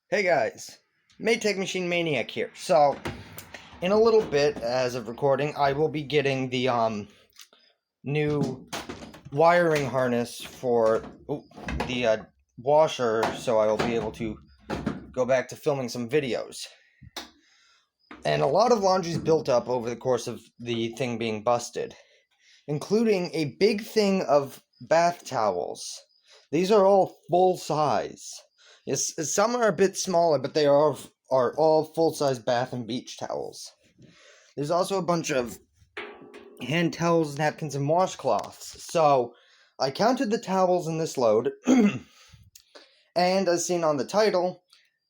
Hey guys, Maytag Machine Maniac here. So, in a little bit, as of recording, I will be getting the new wiring harness for the washer, so I will be able to go back to filming some videos. And a lot of laundry's built up over the course of the thing being busted, including a big thing of bath towels. These are all full size. Yes, some are a bit smaller, but they are all full-size bath and beach towels. There's also a bunch of hand towels, napkins, and washcloths. So, I counted the towels in this load, and as seen on the title,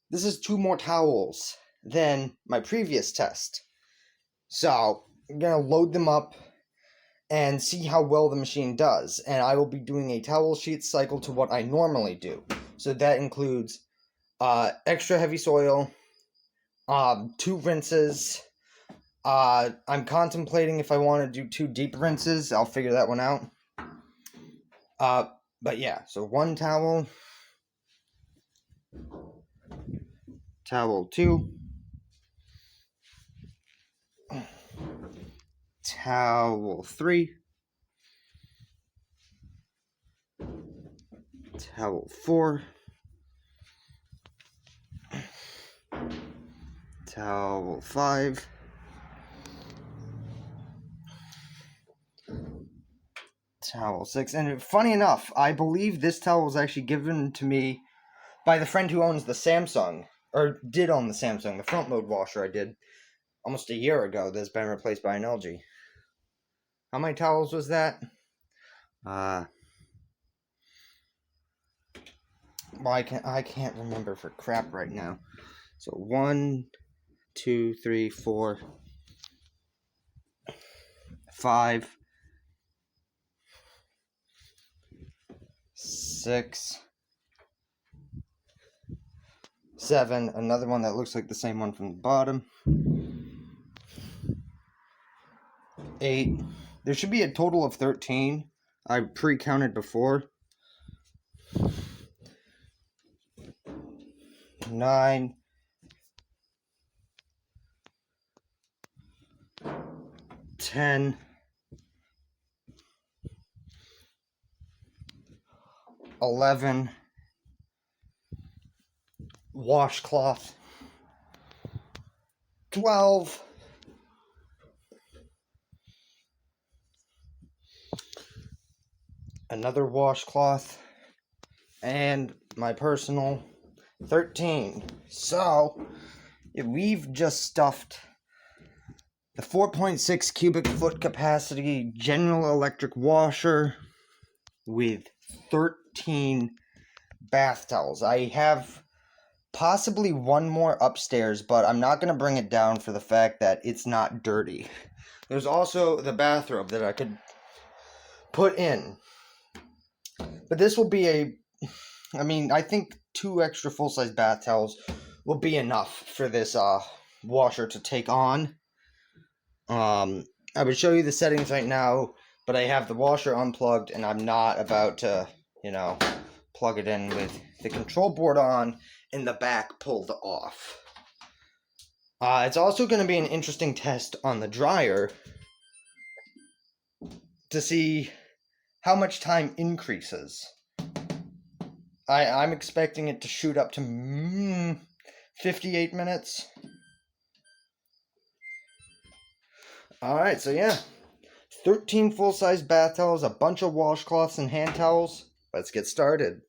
this is 2 more towels than my previous test. So, I'm gonna load them up and see how well the machine does. And I will be doing a towel sheet cycle to what I normally do. So that includes extra heavy soil, 2 rinses. I'm contemplating if I want to do 2 deep rinses. I'll figure that one out. But yeah, so 1 towel, towel 2, towel 3, towel 4, towel 5, towel 6. And funny enough, I believe this towel was actually given to me by the friend who owns the Samsung, or did own the Samsung, the front load washer I did almost a year ago that's been replaced by an LG. How many towels was that? Well, I can't remember for crap right now. So 1, 2, 3, 4, 5, 6, 7. Another one that looks like the same one from the bottom. 8. There should be a total of 13. I pre-counted before. 9. 10. 11. Washcloth. 12. Another washcloth. And my personal 13. So, we've just stuffed the 4.6 cubic foot capacity General Electric washer with 13 bath towels. I have possibly one more upstairs, but I'm not going to bring it down for the fact that it's not dirty. There's also the bathrobe that I could put in. But this will be I think 2 extra full-size bath towels will be enough for this washer to take on. I would show you the settings right now, but I have the washer unplugged and I'm not about to, plug it in with the control board on and the back pulled off. It's also going to be an interesting test on the dryer to see how much time increases. I'm expecting it to shoot up to 58 minutes. Alright, so yeah. 13 full-size bath towels, a bunch of washcloths and hand towels. Let's get started.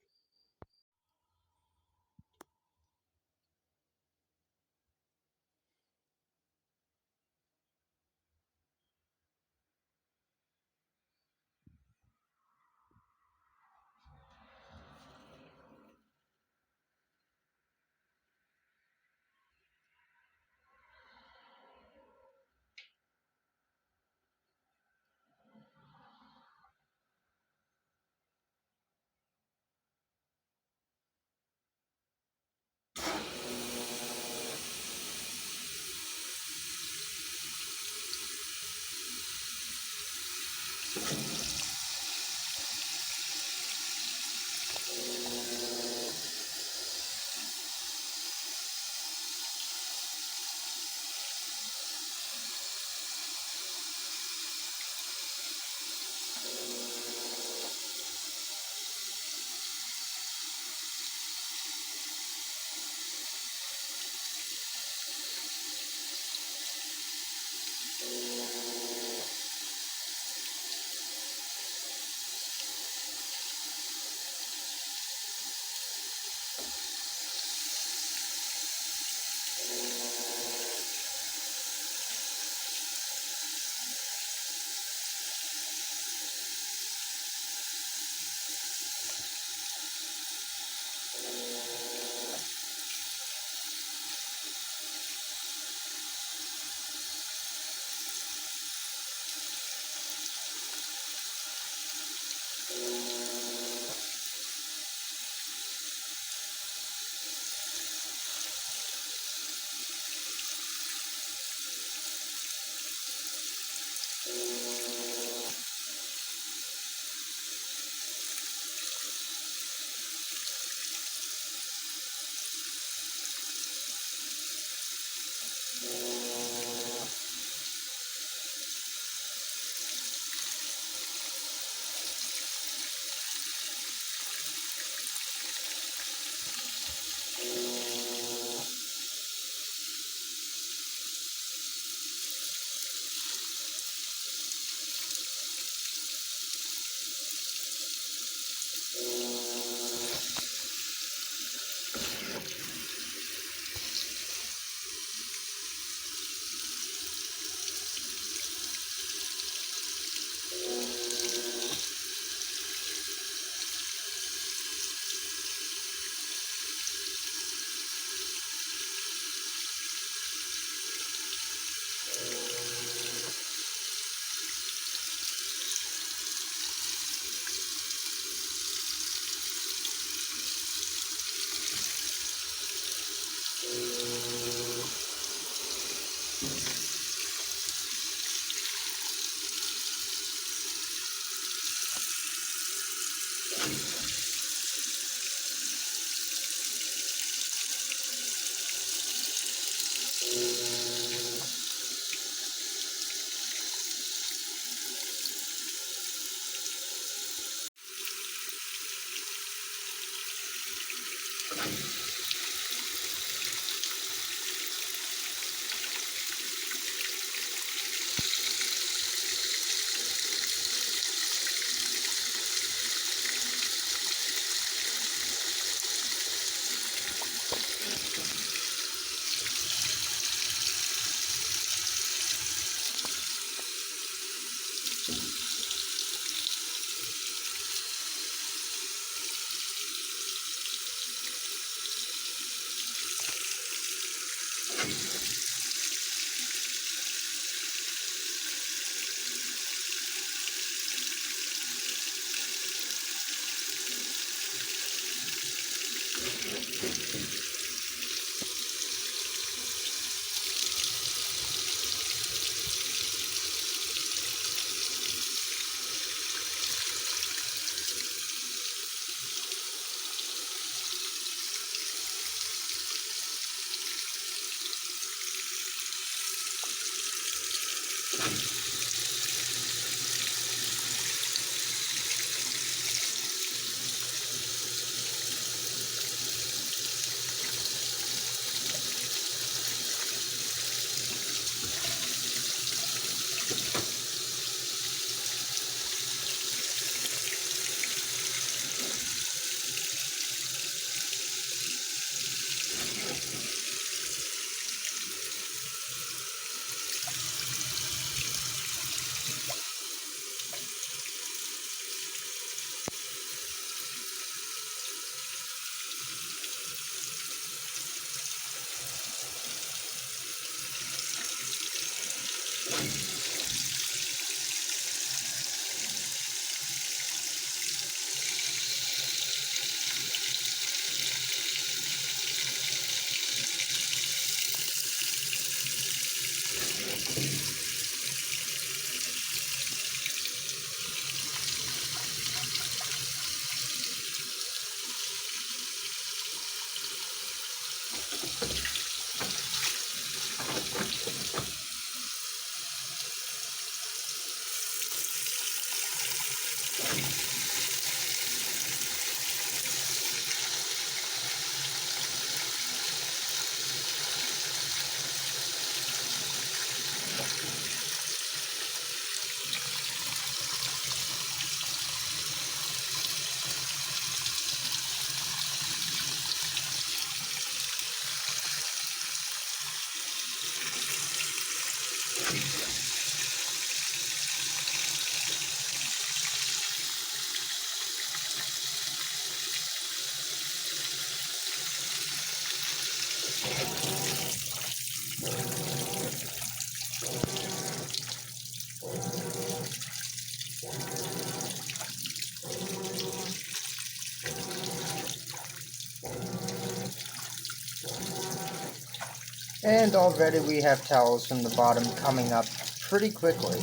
And already we have towels from the bottom coming up pretty quickly.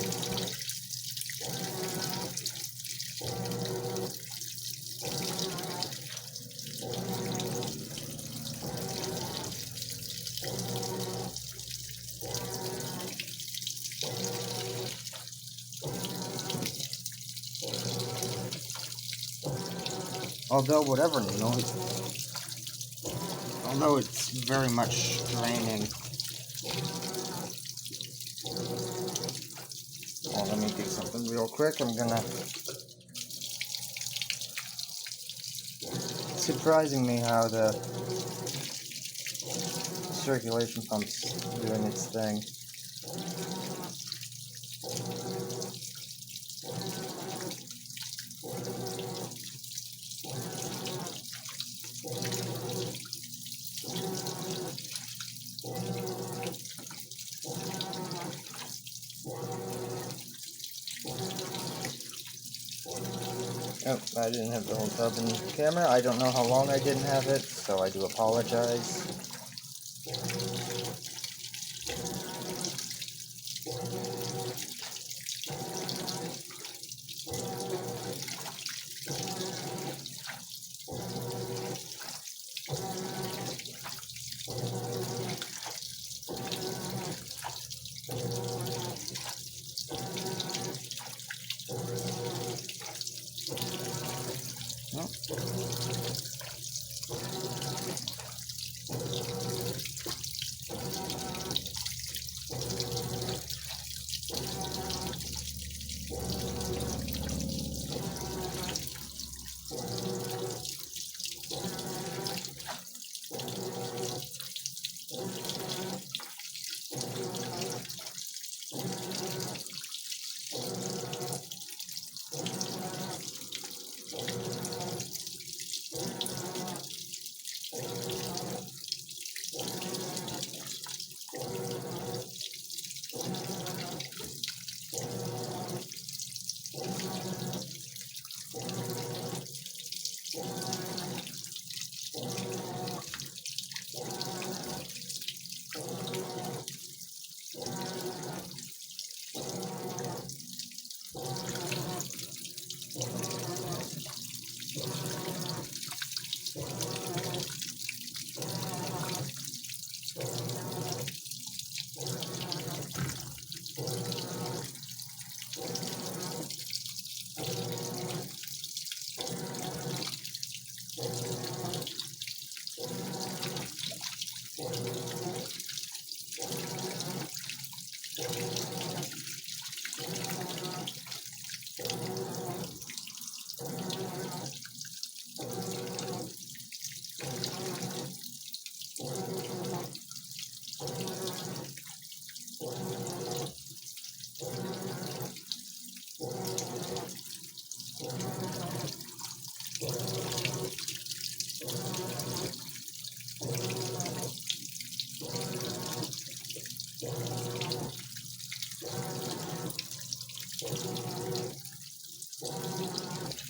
Although it's very much draining. Oh, let me do something real quick. I'm gonna... It's surprising me how the circulation pump's doing its thing. Oh, I didn't have the whole tub in camera. I don't know how long I didn't have it, so I do apologize.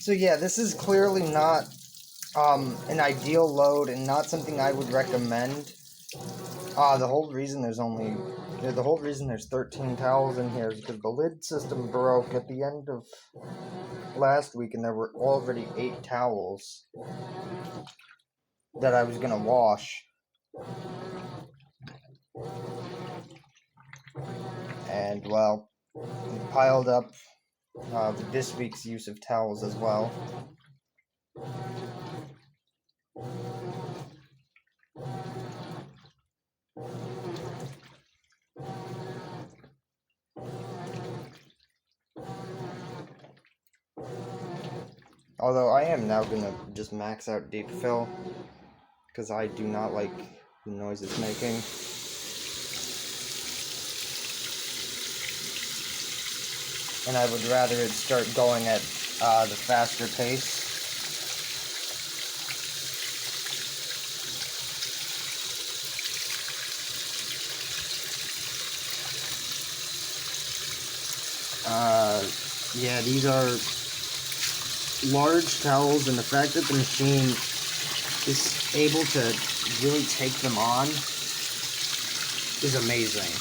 So yeah, this is clearly not an ideal load and not something I would recommend. The whole reason there's 13 towels in here is because the lid system broke at the end of last week, and there were already 8 towels that I was gonna wash. And, well, it piled up this week's use of towels as well. Although I am now gonna just max out deep fill, because I do not like the noise it's making. and I would rather it start going at the faster pace. Yeah, these are large towels, and the fact that the machine is able to really take them on is amazing.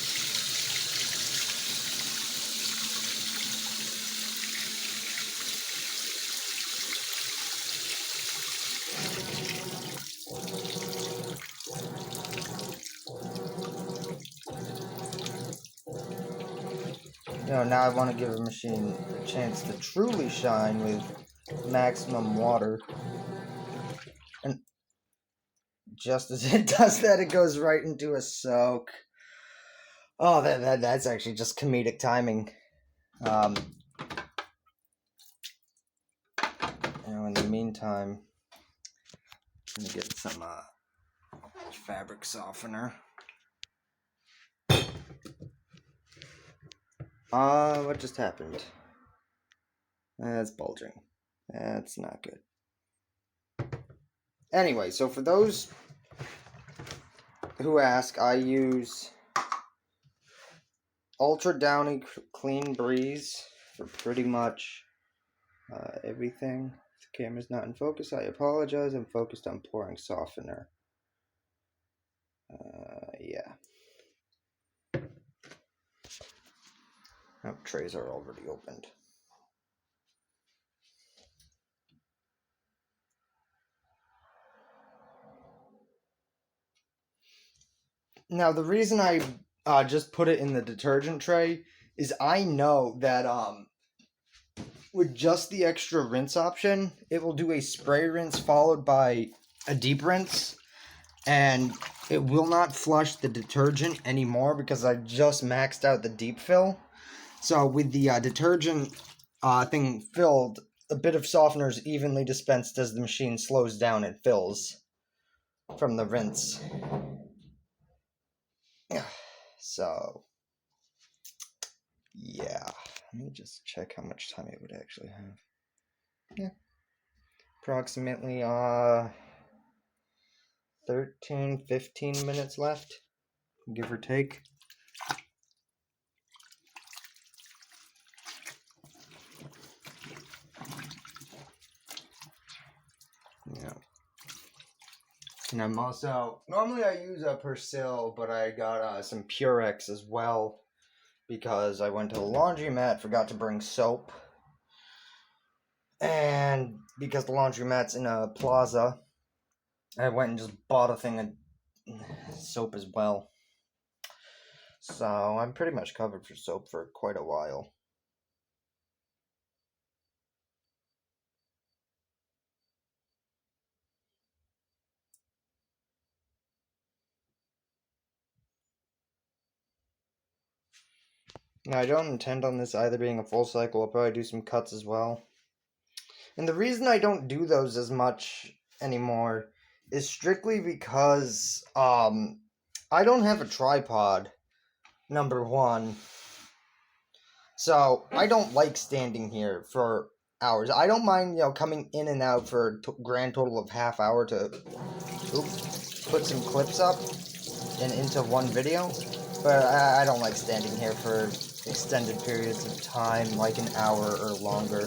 Now I want to give a machine a chance to truly shine with maximum water. And just as it does that, it goes right into a soak. Oh, that's actually just comedic timing. In the meantime, I'm gonna get some fabric softener. What just happened? That's bulging. That's not good. Anyway, so for those who ask, I use Ultra Downy Clean Breeze for pretty much everything. If the camera's not in focus, I apologize. I'm focused on pouring softener. Yeah. Oh, trays are already opened. Now, the reason I just put it in the detergent tray is I know that with just the extra rinse option, it will do a spray rinse followed by a deep rinse, and it will not flush the detergent anymore because I just maxed out the deep fill. So with the detergent thing filled, a bit of softener is evenly dispensed as the machine slows down and fills from the rinse. So, yeah. Let me just check how much time it would actually have. Yeah. Approximately 13, 15 minutes left, give or take. Yeah. And I'm also, normally I use a Persil, but I got some Purex as well because I went to the laundromat, forgot to bring soap. And because the laundromat's in a plaza, I went and just bought a thing of soap as well. So I'm pretty much covered for soap for quite a while. Now, I don't intend on this either being a full cycle. I'll probably do some cuts as well. And the reason I don't do those as much anymore is strictly because I don't have a tripod, number one. So I don't like standing here for hours. I don't mind, coming in and out for a grand total of half hour to put some clips up and into one video. But I don't like standing here for extended periods of time, like an hour or longer.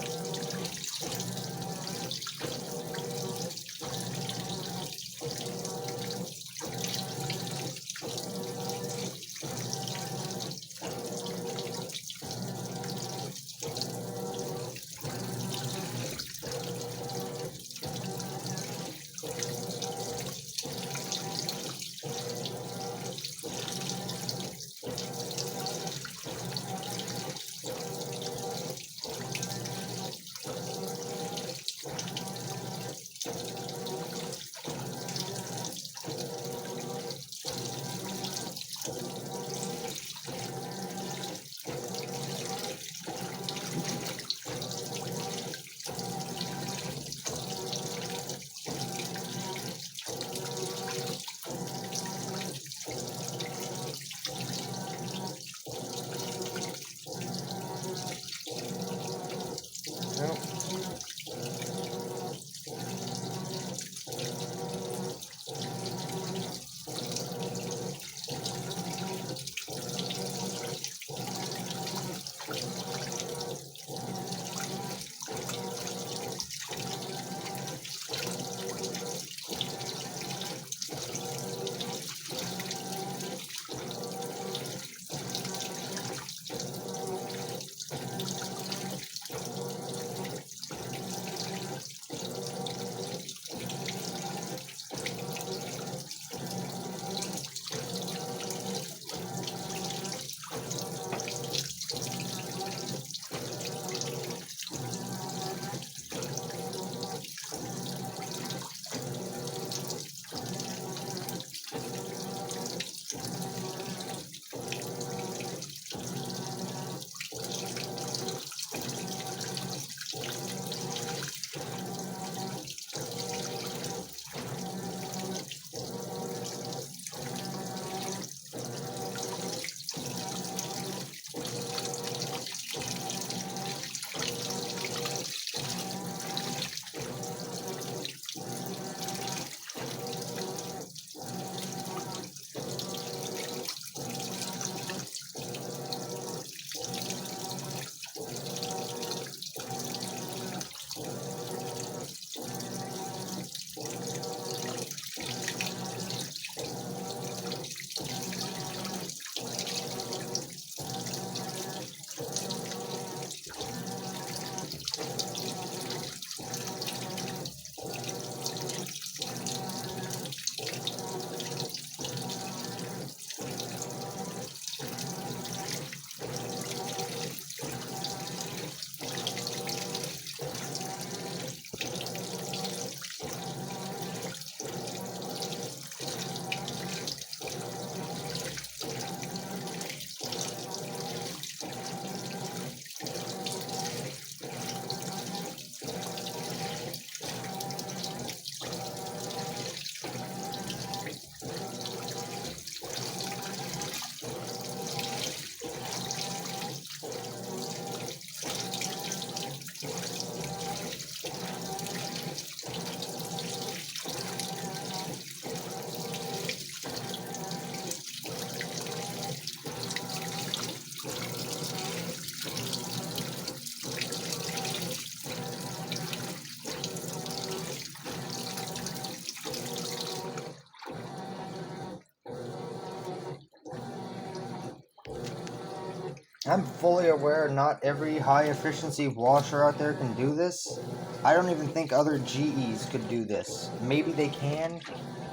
I'm fully aware not every high-efficiency washer out there can do this. I don't even think other GEs could do this. Maybe they can.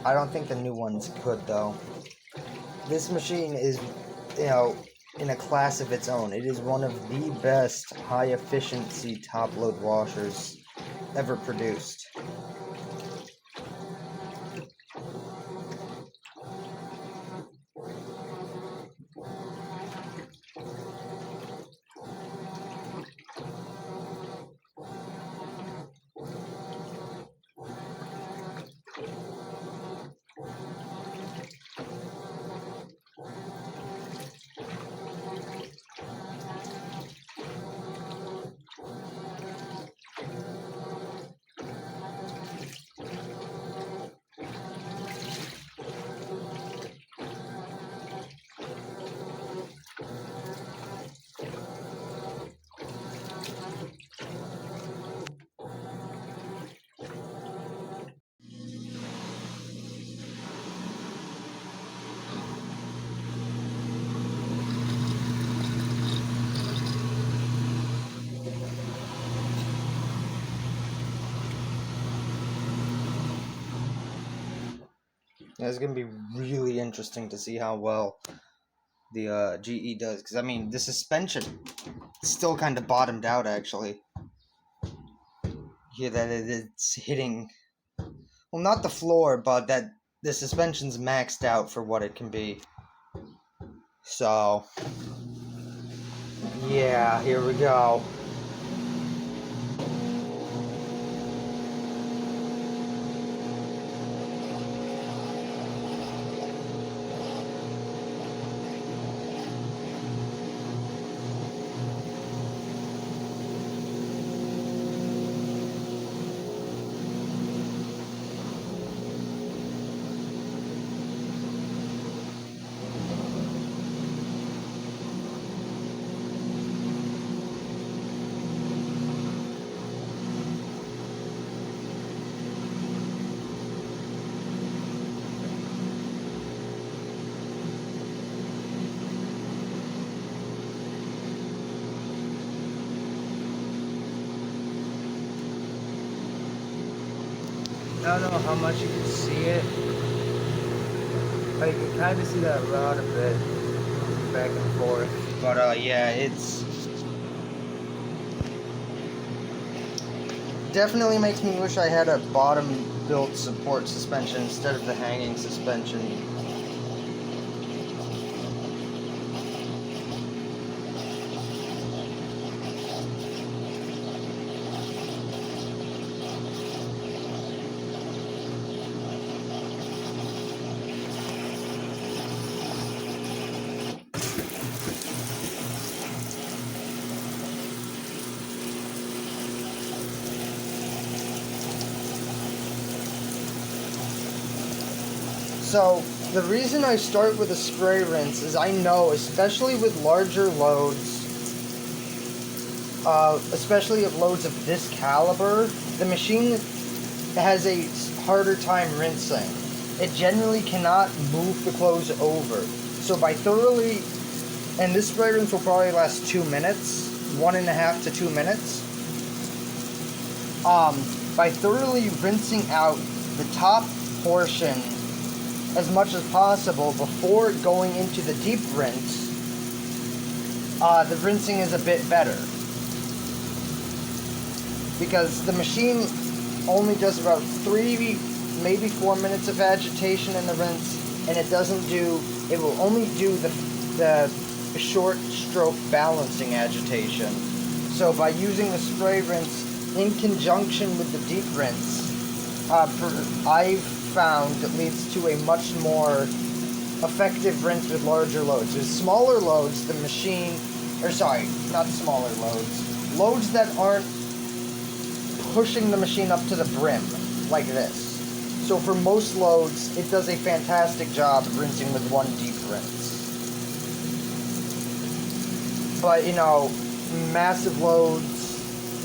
I don't think the new ones could, though. This machine is, you know, in a class of its own. It is one of the best high-efficiency top-load washers ever produced. It's going to be really interesting to see how well the GE does. Because, I mean, the suspension still kind of bottomed out, actually. Here that it's hitting, well, not the floor, but that the suspension's maxed out for what it can be. So, yeah, here we go. I don't know how much you can see it. I can kind of see that rod a bit back and forth. But yeah, it's definitely makes me wish I had a bottom built support suspension instead of the hanging suspension. So, the reason I start with a spray rinse is I know, especially with larger loads, especially of loads of this caliber, the machine has a harder time rinsing. It generally cannot move the clothes over. So by thoroughly, and this spray rinse will probably last 2 minutes, 1.5 to 2 minutes. By thoroughly rinsing out the top portion as much as possible before going into the deep rinse, the rinsing is a bit better. Because the machine only does about 3, maybe 4 minutes of agitation in the rinse, and it will only do the short stroke balancing agitation. So by using the spray rinse in conjunction with the deep rinse, I've found it leads to a much more effective rinse with larger loads. With smaller loads, the machine, or sorry, not smaller loads, loads that aren't pushing the machine up to the brim, like this. So for most loads, it does a fantastic job rinsing with one deep rinse. But, massive loads,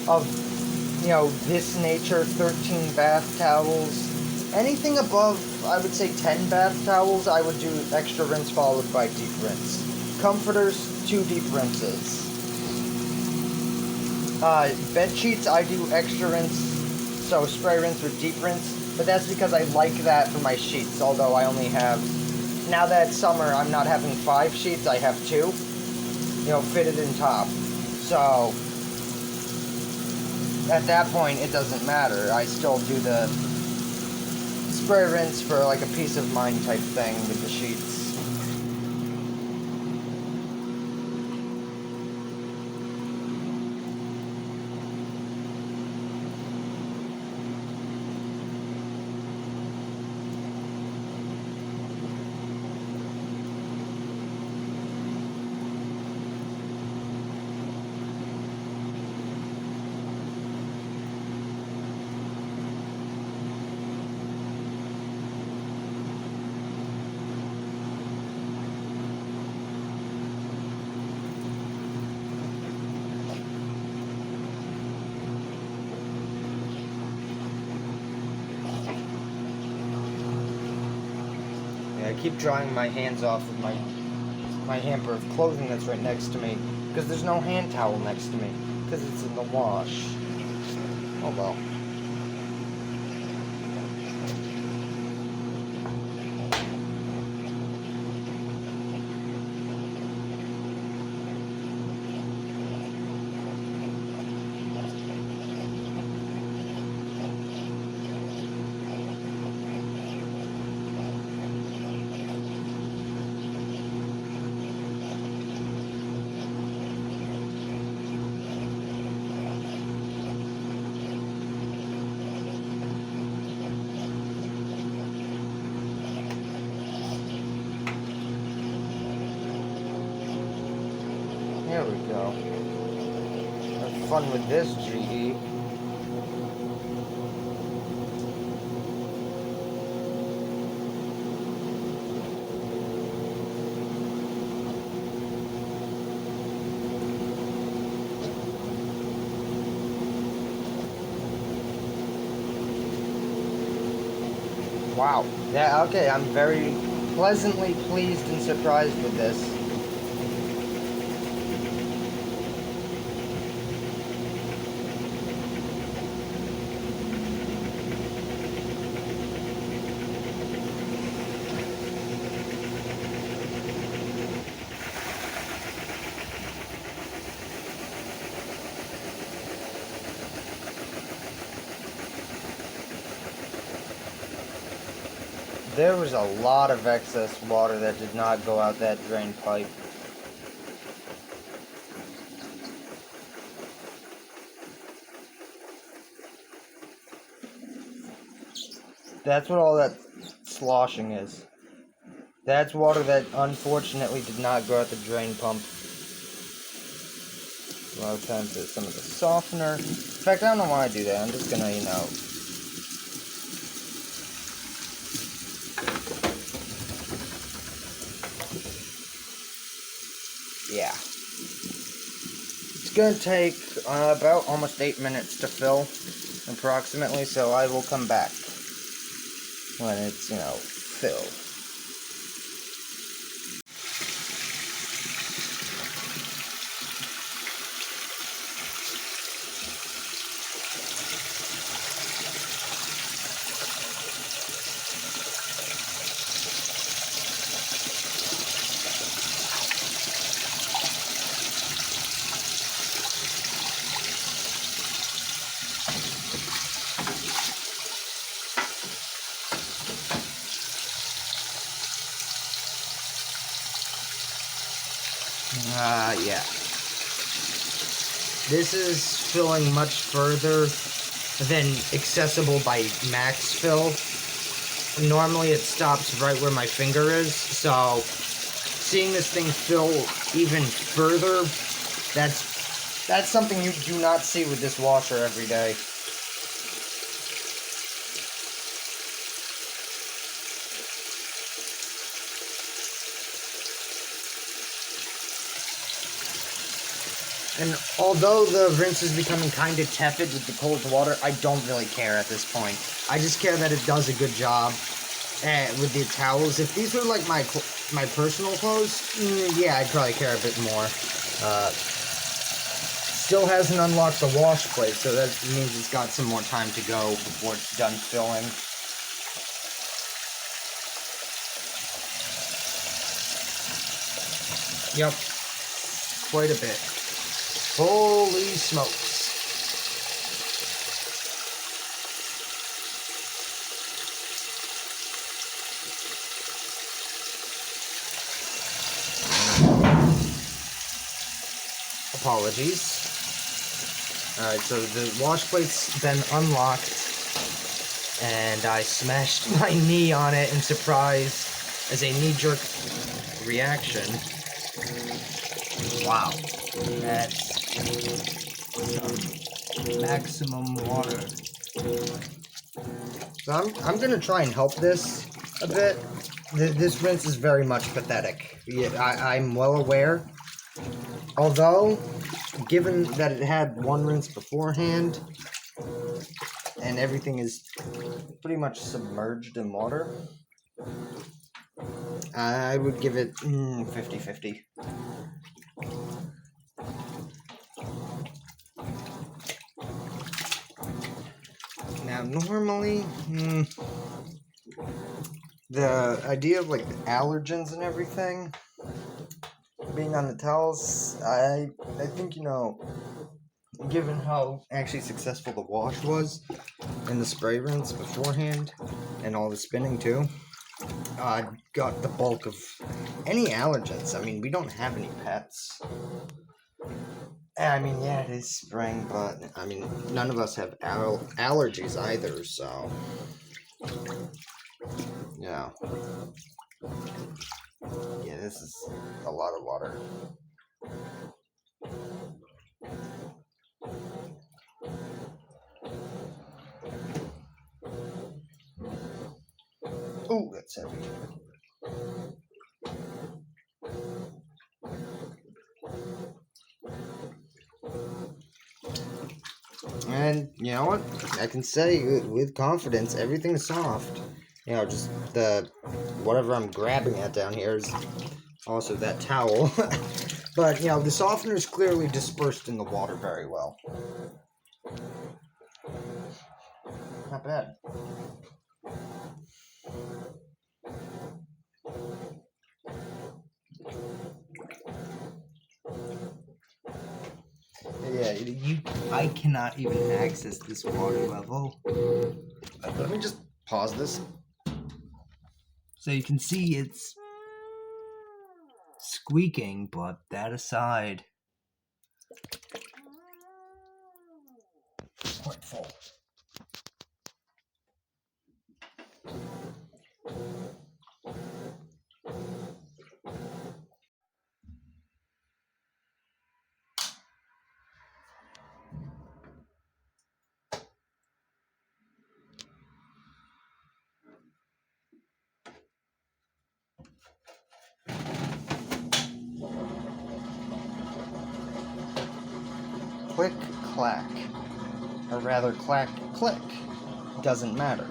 of this nature, 13 bath towels, anything above, I would say 10 bath towels, I would do extra rinse followed by deep rinse. comforters, 2 deep rinses. Bed sheets, I do extra rinse, so spray rinse with deep rinse, but that's because I like that for my sheets, although I only have, now that it's summer, I'm not having 5 sheets, I have 2, fitted in top. So, at that point, it doesn't matter. I still do the spray rinse for like a peace of mind type thing with the sheets. I keep drying my hands off with my hamper of clothing that's right next to me, because there's no hand towel next to me, because it's in the wash. Oh well. There we go. Have fun with this, GE. Wow. Yeah, okay, I'm very pleasantly pleased and surprised with this. There was a lot of excess water that did not go out that drain pipe. That's what all that sloshing is. That's water that unfortunately did not go out the drain pump. A lot of times there's some of the softener. In fact, I don't know why I do that. I'm just gonna, yeah. It's gonna take about almost 8 minutes to fill, approximately, so I will come back when it's, filled. Yeah. This is filling much further than accessible by max fill. Normally it stops right where my finger is, so seeing this thing fill even further, that's something you do not see with this washer every day. And although the rinse is becoming kind of tepid with the cold water, I don't really care at this point. I just care that it does a good job. with the towels. If these were like my personal clothes, yeah, I'd probably care a bit more. Still hasn't unlocked the wash plate, so that means it's got some more time to go before it's done filling. Yep, quite a bit. Holy smokes. Apologies. Alright, so the wash plate's been unlocked, and I smashed my knee on it in surprise as a knee-jerk reaction. Wow. That's some maximum water. So I'm gonna try and help this a bit. This rinse is very much pathetic. Yeah, I'm well aware. Although, given that it had one rinse beforehand, and everything is pretty much submerged in water, I would give it 50-50. Now, normally, the idea of like allergens and everything being on the towels, I think, you know, given how actually successful the wash was and the spray rinse beforehand and all the spinning too, got the bulk of any allergens. I mean, we don't have any pets. I mean, yeah, it is spring, but I mean, none of us have allergies either, so yeah. Yeah, this is a lot of water. Ooh, that's heavy. And you know what? I can say with confidence, everything's soft. You know, just the whatever I'm grabbing at down here is also that towel. But you know, the softener is clearly dispersed in the water very well. Not bad. Yeah, I cannot even access this water level. Let me just pause this. So you can see it's squeaking, but that aside, quite full. Click, clack. Or rather, clack, click. Doesn't matter.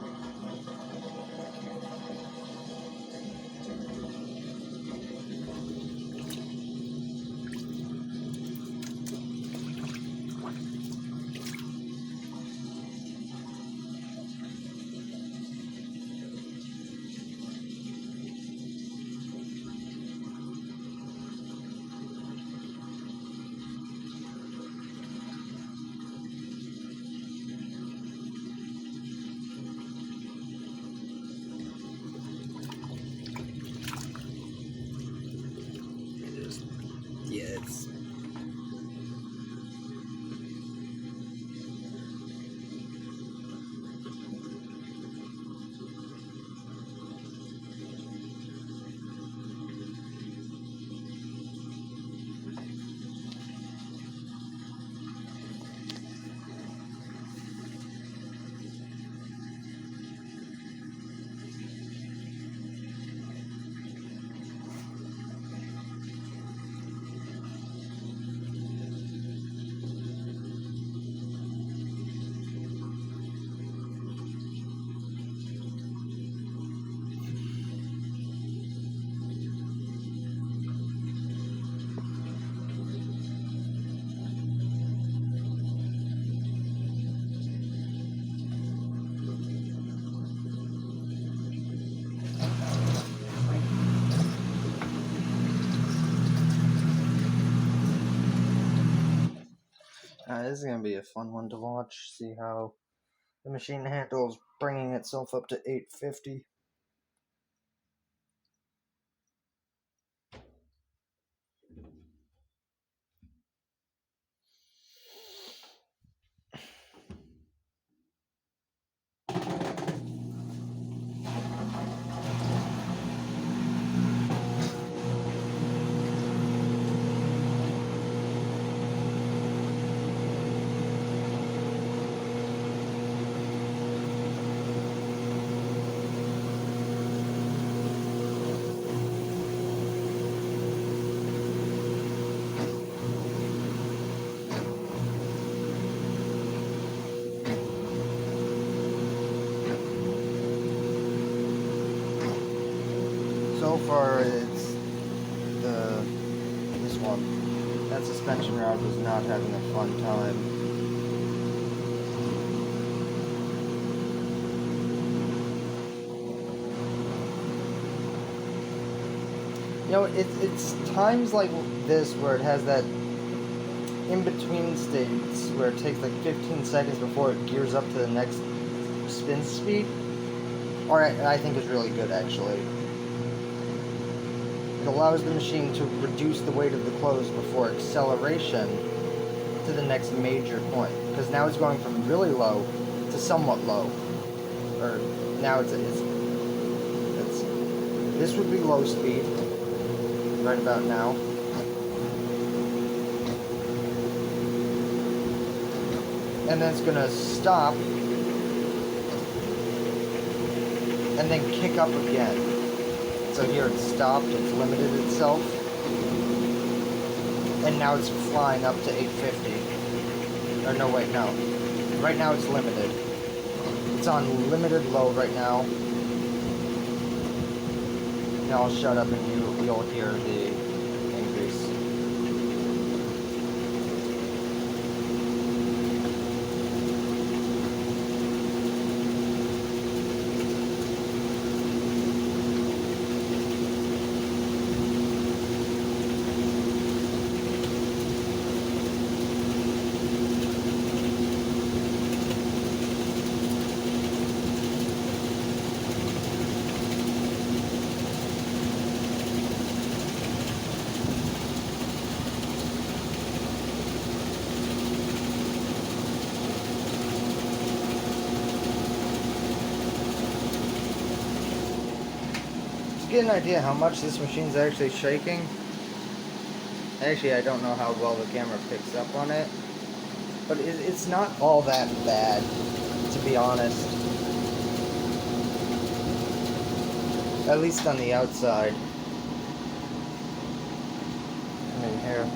this is gonna be a fun one to watch. See how the machine handles bringing itself up to 850. So far, it's this one. That suspension rod was not having a fun time. You know, it's times like this where it has that in-between states where it takes like 15 seconds before it gears up to the next spin speed, or I think is really good actually. It allows the machine to reduce the weight of the clothes before acceleration to the next major point, because now it's going from really low to somewhat low, or now it's this would be low speed right about now. And then it's gonna stop and then kick up again. So here it's stopped, it's limited itself, and now it's flying up to 850. Or no, wait, no. Right now it's limited. It's on limited low right now. Now I'll shut up and you'll hear the increase. To get an idea how much this machine's actually shaking, actually I don't know how well the camera picks up on it, but it's not all that bad, to be honest. At least on the outside. I mean, here.